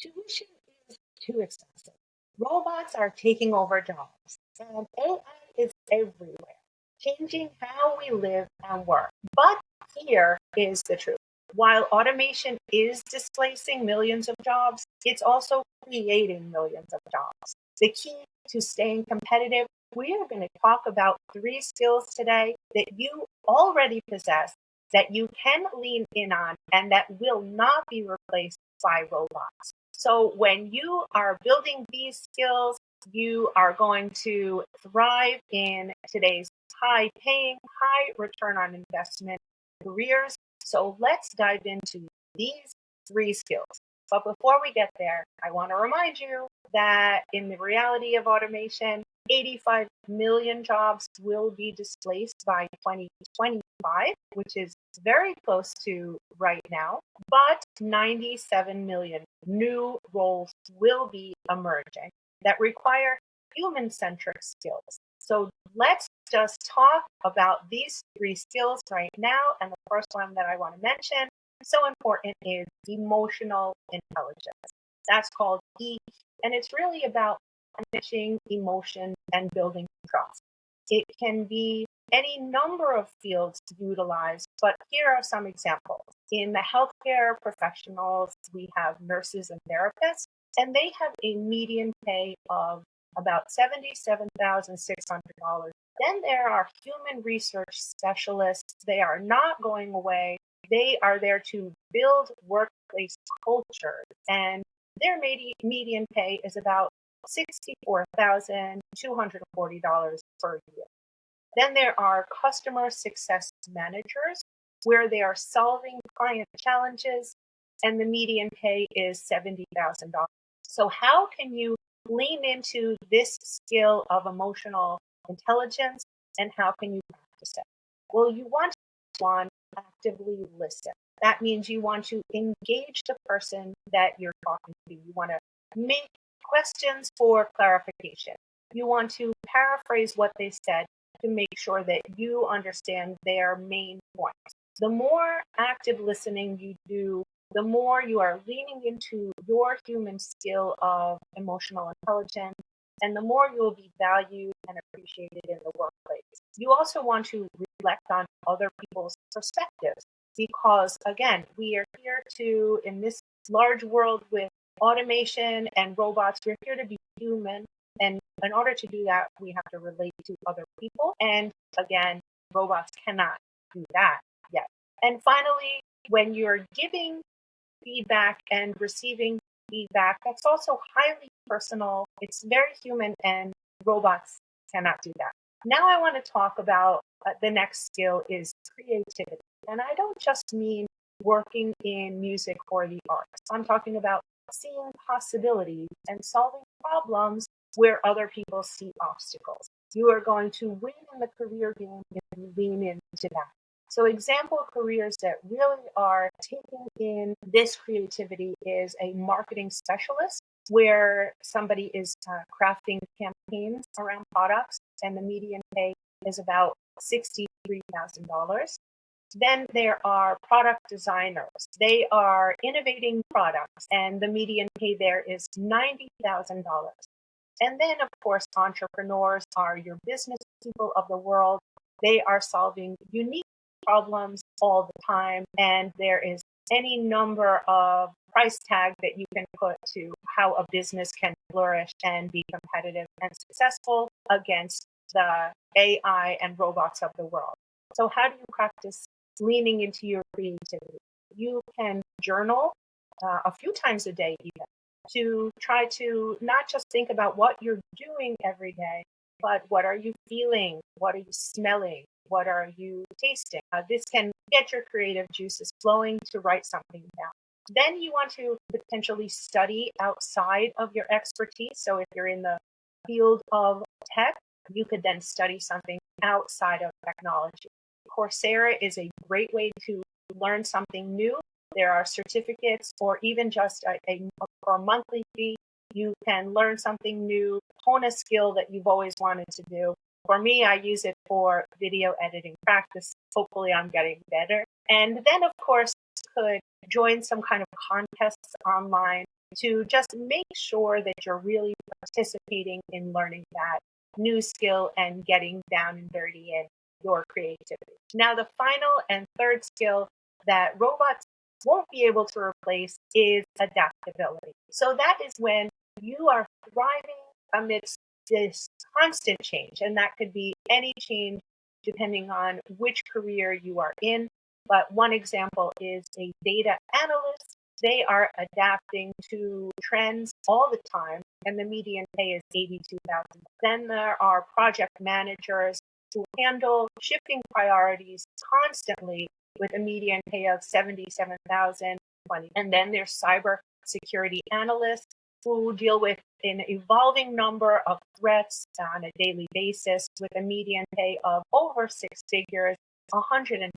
Tuition is too expensive. Robots are taking over jobs, and AI is everywhere, changing how we live and work. But here is the truth. While automation is displacing millions of jobs, it's also creating millions of jobs. The key to staying competitive, we are going to talk about three skills today that you already possess, that you can lean in on, and that will not be replaced by robots. So when you are building these skills, you are going to thrive in today's high paying, high return on investment careers. So let's dive into these three skills. But before we get there, I want to remind you that in the reality of automation, 85 million jobs will be displaced by 2025, which is very close to right now, but 97 million new roles will be emerging that require human-centric skills. So let's just talk about these three skills right now. And the first one that I want to mention, so important, is emotional intelligence. That's called EQ, and it's really about managing emotion and building trust. It can be any number of fields utilized, but here are some examples. In the healthcare professionals, we have nurses and therapists, and they have a median pay of about $77,600. Then there are human research specialists. They are not going away. They are there to build workplace cultures, and their median pay is about $64,240 per year. Then there are customer success managers, where they are solving client challenges, and the median pay is $70,000. So how can you lean into this skill of emotional intelligence, and how can you practice it? Well, you want to actively listen. That means you want to engage the person that you're talking to. You want to make questions for clarification. You want to paraphrase what they said to make sure that you understand their main points. The more active listening you do, the more you are leaning into your human skill of emotional intelligence, and the more you will be valued and appreciated in the workplace. You also want to reflect on other people's perspectives, because, again, we are here to, in this large world with automation and robots, we're here to be human. And in order to do that, we have to relate to other people. And again, robots cannot do that yet. And finally, when you're giving feedback and receiving feedback, that's also highly personal. It's very human, and robots cannot do that. Now I want to talk about the next skill is creativity. And I don't just mean working in music or the arts. I'm talking about seeing possibilities and solving problems where other people see obstacles. You are going to win in the career game if you lean into that. So example careers that really are taking in this creativity is a marketing specialist, where somebody is crafting campaigns around products, and the median pay is about $63,000. Then there are product designers. They are innovating products, and the median pay there is $90,000. And then, of course, entrepreneurs are your business people of the world. They are solving unique problems all the time, and there is any number of price tag that you can put to how a business can flourish and be competitive and successful against the AI and robots of the world. So how do you practice leaning into your creativity? You can journal a few times a day even, to try to not just think about what you're doing every day, but what are you feeling? What are you smelling? What are you tasting? This can get your creative juices flowing to write something down. Then you want to potentially study outside of your expertise. So if you're in the field of tech, you could then study something outside of technology. Coursera is a great way to learn something new. There are certificates, or even just for a monthly fee, you can learn something new, hone a skill that you've always wanted to do. For me, I use it for video editing practice. Hopefully I'm getting better. And then, of course, could join some kind of contests online to just make sure that you're really participating in learning that new skill and getting down and dirty in your creativity. Now, the final and third skill that robots won't be able to replace is adaptability. So that is when you are thriving amidst this constant change, and that could be any change depending on which career you are in. But one example is a data analyst. They are adapting to trends all the time, and the median pay is 82,000. Then there are project managers who handle shifting priorities constantly with a median pay of 77,000. And then there's cyber security analysts who deal with an evolving number of threats on a daily basis with a median pay of over six figures, $102,600.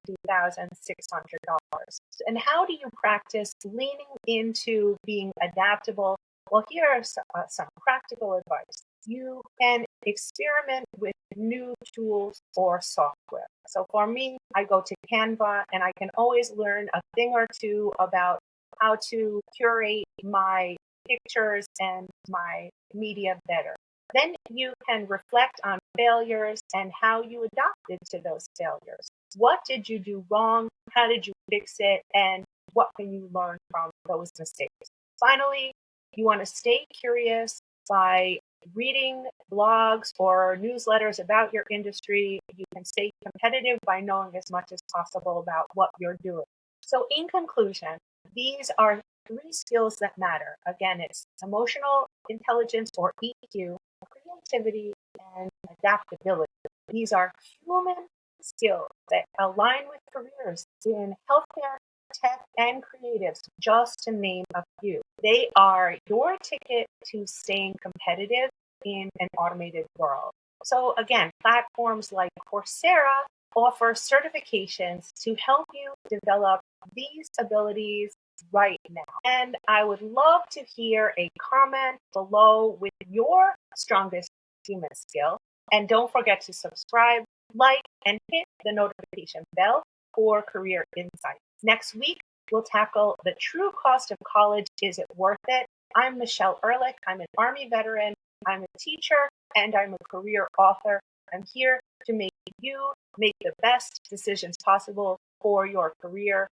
And how do you practice leaning into being adaptable? Well, here are some practical advice. You can experiment with new tools or software. So for me, I go to Canva and I can always learn a thing or two about how to curate my pictures and my media better. Then you can reflect on failures and how you adapted to those failures. What did you do wrong? How did you fix it? And what can you learn from those mistakes? Finally, you want to stay curious by reading blogs or newsletters about your industry. You can stay competitive by knowing as much as possible about what you're doing. So in conclusion, these are three skills that matter. Again, it's emotional intelligence or EQ, creativity, and adaptability. These are human skills that align with careers in healthcare, tech, and creatives, just to name a few. They are your ticket to staying competitive in an automated world. So again, platforms like Coursera offer certifications to help you develop these abilities right now. And I would love to hear a comment below with your strongest human skill. And don't forget to subscribe, like, and hit the notification bell for career insights. Next week, we'll tackle the true cost of college. Is it worth it? I'm Michelle Ehrlich. I'm an Army veteran. I'm a teacher, and I'm a career author. I'm here to make you make the best decisions possible for your career.